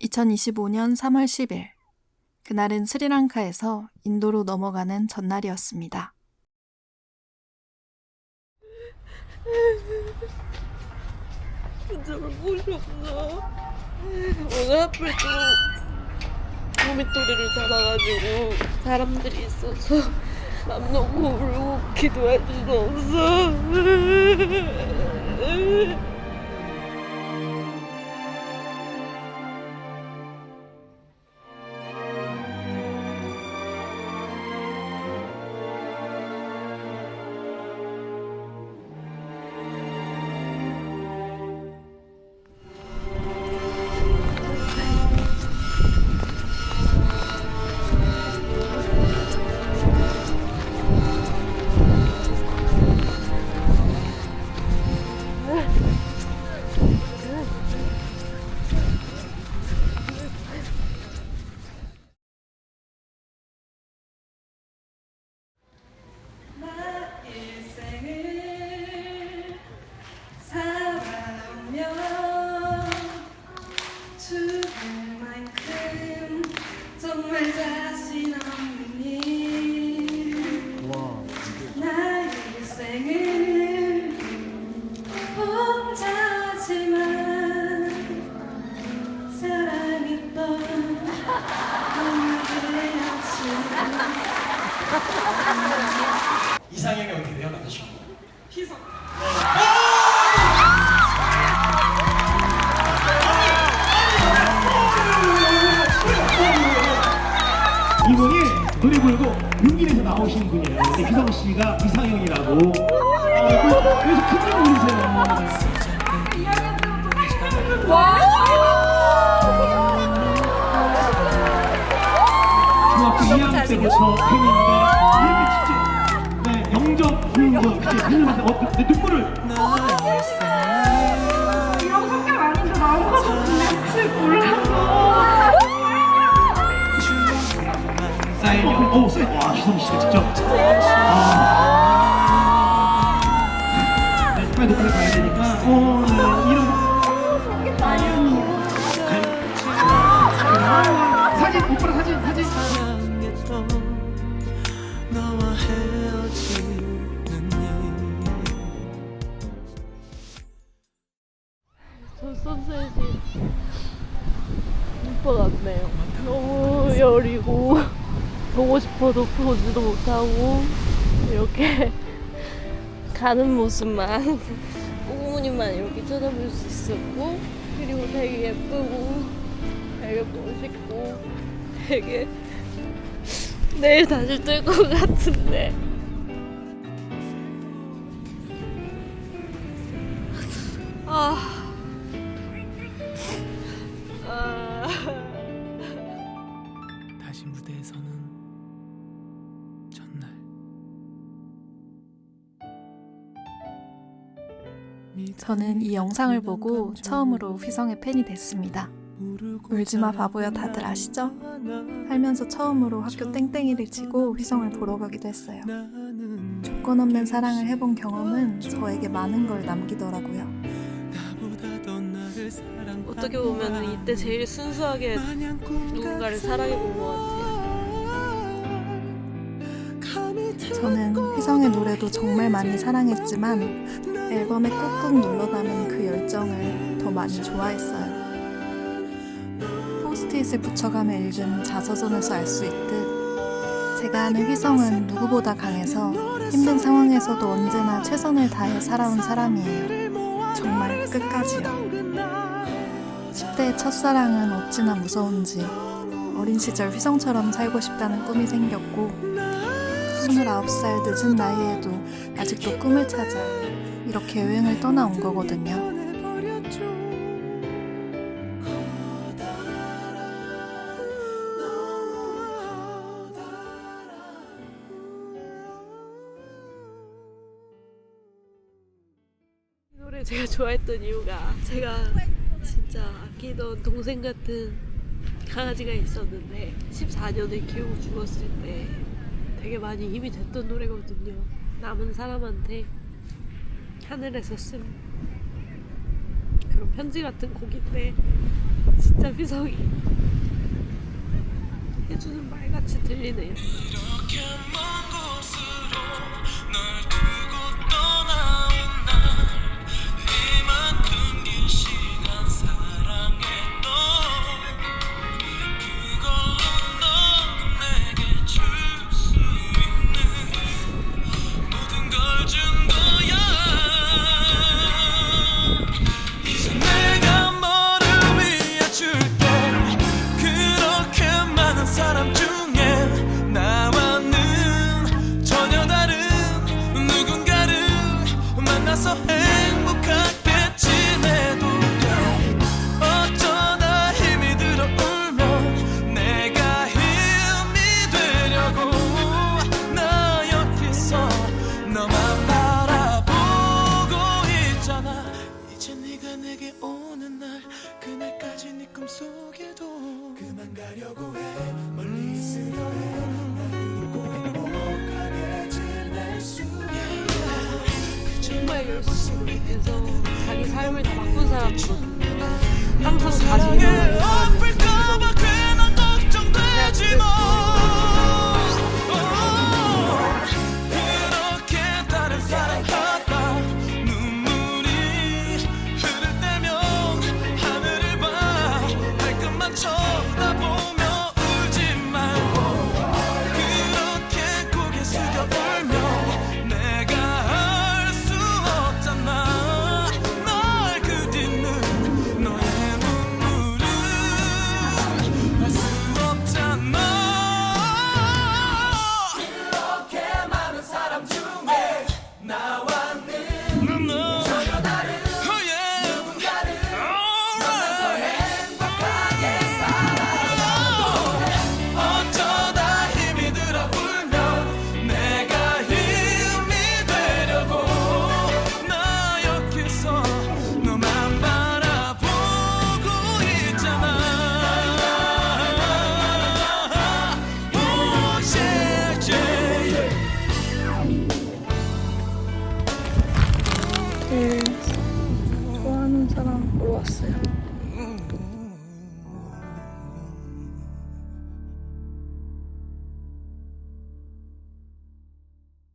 2025년 3월 10일, 그날은 스리랑카에서 인도로 넘어가는 전날이었습니다. 진짜 볼곳이 없어. 오늘 하필 또 도미토리를 잡아가지고 사람들이 있어서 맘 놓고 울고 기도할 수도 없어. 정말 자신 없는 일 나의 일생을 혼자지만 사랑했던 너무의 이상형이 어떻게 돼요, 남자친구? 희성 이분이 노래 부르고 윤길에서 나오신 분이에요. 근데 희성 씨가 이상형이라고. 그래서 큰일 모르세요. 중학교 2학년 때부터 팬인데 이렇게 진짜 네, 영접 불고 이렇게 불면서 눈물을. 이런 성격 아닌데 나온 거 같은데 몰라서 사인, 와, 희성 씨가 직접. 네, 빨리 노래 가야 되니까. 네, 이런. 사진, 오빠랑 사진. 저 선셋이 오빠 같네요. 너무 여리고 보고 싶어도 보지도 못하고 이렇게 가는 모습만 꽁무니만 이렇게 쳐다볼 수 있었고, 그리고 되게 예쁘고 되게 멋있고 되게 내일 다시 뜰 것 같은데 다시 무대에 서는 전날 저는 이 영상을 보고 처음으로 휘성의 팬이 됐습니다. 울지마 바보야 다들 아시죠? 살면서 처음으로 학교 땡땡이를 치고 휘성을 보러 가기도 했어요. 조건 없는 사랑을 해본 경험은 저에게 많은 걸 남기더라고요. 어떻게 보면 이때 제일 순수하게 누군가를 사랑해본 것 같아요. 저는 휘성의 노래도 정말 많이 사랑했지만 앨범에 꾹꾹 눌러 담은 그 열정을 더 많이 좋아했어요. 포스트잇을 붙여가며 읽은 자서전에서 알 수 있듯 제가 아는 휘성은 누구보다 강해서 힘든 상황에서도 언제나 최선을 다해 살아온 사람이에요. 정말 끝까지요. 10대의 첫사랑은 어찌나 무서운지 어린 시절 휘성처럼 살고 싶다는 꿈이 생겼고 29살 늦은 나이에도 아직도 꿈을 찾아 이렇게 여행을 떠나온 거거든요. 이 노래 제가 좋아했던 이유가 제가 진짜 아끼던 동생 같은 강아지가 있었는데 14년을 키우고 죽었을 때 되게 많이 힘이 됐던 노래거든요. 남은 사람한테 하늘에서 쓴 그런 편지 같은 곡인데 진짜 진짜 휘성이 해주는 말같이 들리네요. 이렇게 먼 곳으로 널 두고 떠나온 날 이만큼 긴 시간 사랑했던 그걸로 넌 내게 줄 수 있는 모든 걸 준 거야. 이제 내가 너를 위해 줄게. 그렇게 많은 사람 중에 나와는 전혀 다른 누군가를 만나서 행복하게 지내도 돼. 어쩌다 힘이 들어 울면 내가 힘이 되려고 나 여기서 너만 바라보고 있잖아. 이제 네가 내게 오는 날 그날까지 네 꿈속에도 그만 가려고 해. 멀리 있으려 해. 나를 잊고 행복하게 지낼 수 정말 열심히 해서 자기 삶을 다 바꾼 사람이거든요. 항상 자신을 아플까봐 괜한 걱정되지 마. 그렇게 다른 사람 같아 눈물이 흐를 때면 하늘을 봐. 발끝만 쳐다보며 울지 말고 그렇게 고개 숙여 울며 내가 할 수 없잖아. 널 그 딛는 너의 눈물은 알 수 없잖아. 그렇게 많은 사람 중에 나와는 전혀 다른 누군가를 만나서 행복하게 살아. 어쩌다 힘이 들어 울면 내가 힘이 되려고 나 여기서 너만 바라보고 있잖아. 오, yeah, yeah. 제일 좋아하는 사람 보러 왔어요.